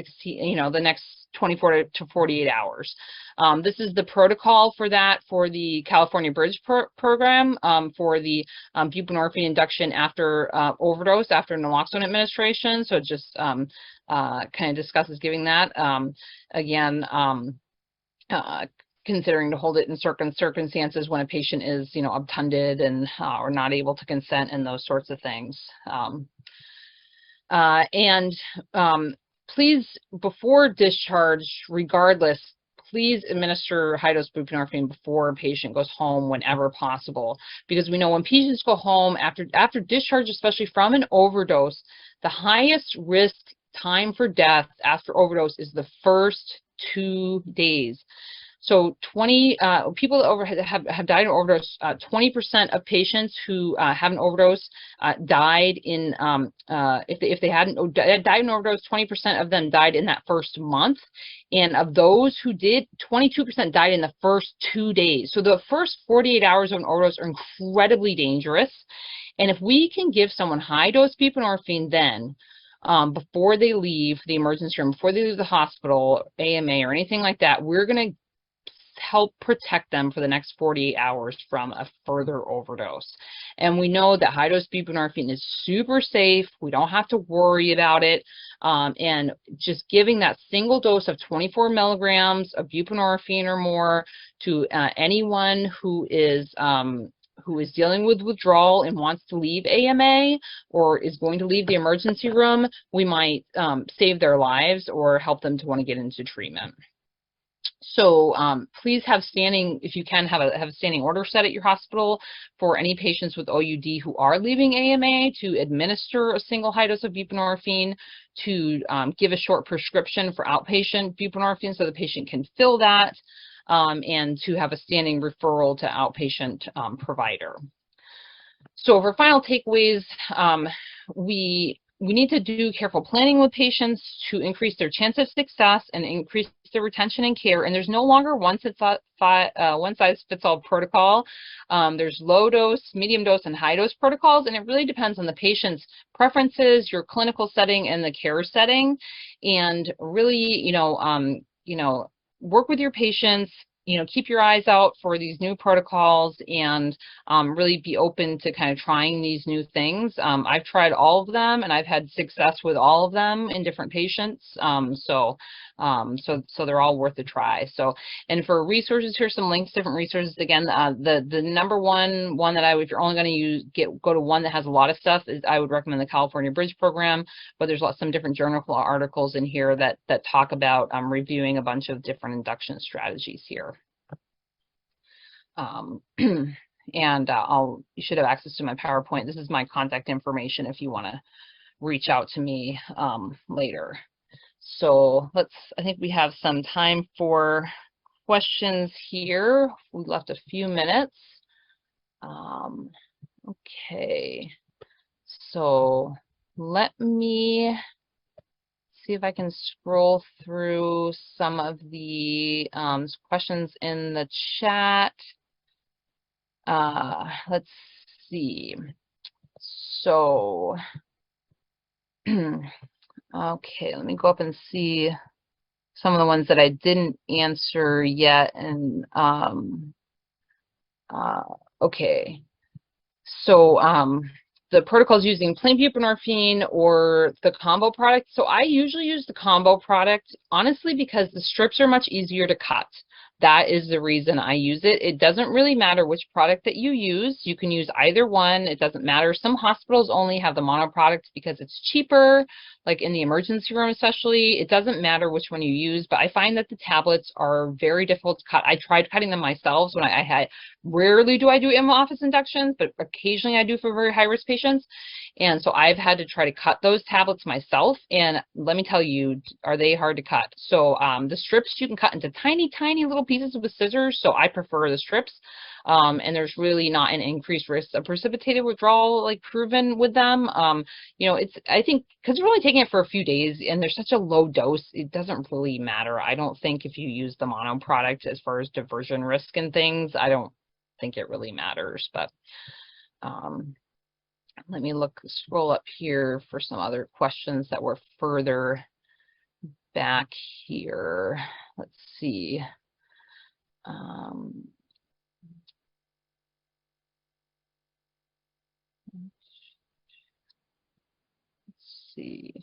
24 to 48 hours. This is the protocol for that for the California Bridge program for the buprenorphine induction after overdose, after naloxone administration. So it just kind of discusses giving that. Considering to hold it in certain circumstances when a patient is, obtunded and or not able to consent and those sorts of things. Please, before discharge, regardless, please administer high-dose buprenorphine before a patient goes home whenever possible, because we know when patients go home after discharge, especially from an overdose, the highest risk time for death after overdose is the first 2 days. So 20 people that have died in overdose, 20% of patients who have an overdose died in, if they hadn't died in overdose, 20% of them died in that first month. And of those who did, 22% died in the first 2 days. So the first 48 hours of an overdose are incredibly dangerous. And if we can give someone high dose buprenorphine then, before they leave the emergency room, before they leave the hospital, AMA or anything like that, we're going to help protect them for the next 48 hours from a further overdose. And we know that high-dose buprenorphine is super safe. We don't have to worry about it. And just giving that single dose of 24 milligrams of buprenorphine or more to anyone who is dealing with withdrawal and wants to leave AMA or is going to leave the emergency room, we might save their lives or help them to want to get into treatment. So please have standing, if you can, have a standing order set at your hospital for any patients with OUD who are leaving AMA to administer a single high dose of buprenorphine, to give a short prescription for outpatient buprenorphine so the patient can fill that, and to have a standing referral to outpatient provider. So for final takeaways, we need to do careful planning with patients to increase their chance of success and increase their retention and care. And there's no longer one size fits all protocol. There's low dose, medium dose, and high dose protocols, and it really depends on the patient's preferences, your clinical setting, and the care setting. And really, work with your patients. Keep your eyes out for these new protocols and really be open to kind of trying these new things. I've tried all of them and I've had success with all of them in different patients. So they're all worth a try. So, and for resources, here's some links, different resources. Again, the number one that I would, if you're only going to go to one that has a lot of stuff, is I would recommend the California Bridge Program, but there's some different journal articles in here that talk about reviewing a bunch of different induction strategies here. And you should have access to my PowerPoint. This is my contact information if you want to reach out to me later. So I think we have some time for questions here. We left a few minutes. Okay, so let me see if I can scroll through some of the questions in the chat. Let's see. So, okay, let me go up and see some of the ones that I didn't answer yet. And okay, so the protocols using plain buprenorphine or the combo product. So I usually use the combo product, honestly, because the strips are much easier to cut. That is the reason I use it. It doesn't really matter which product that you use. You can use either one. It doesn't matter. Some hospitals only have the mono product because it's cheaper, like in the emergency room especially. It doesn't matter which one you use, but I find that the tablets are very difficult to cut. I tried cutting them myself when I had, rarely do I do in-office inductions, but occasionally I do for very high-risk patients. And so I've had to try to cut those tablets myself, and let me tell you, are they hard to cut. So the strips you can cut into tiny, tiny little pieces with scissors, so I prefer the strips. And there's really not an increased risk of precipitated withdrawal, like proven with them. I think, because you're only taking it for a few days and there's such a low dose, it doesn't really matter. I don't think if you use the mono product as far as diversion risk and things, I don't think it really matters. But let me scroll up here for some other questions that were further back here. Let's see. Let's see.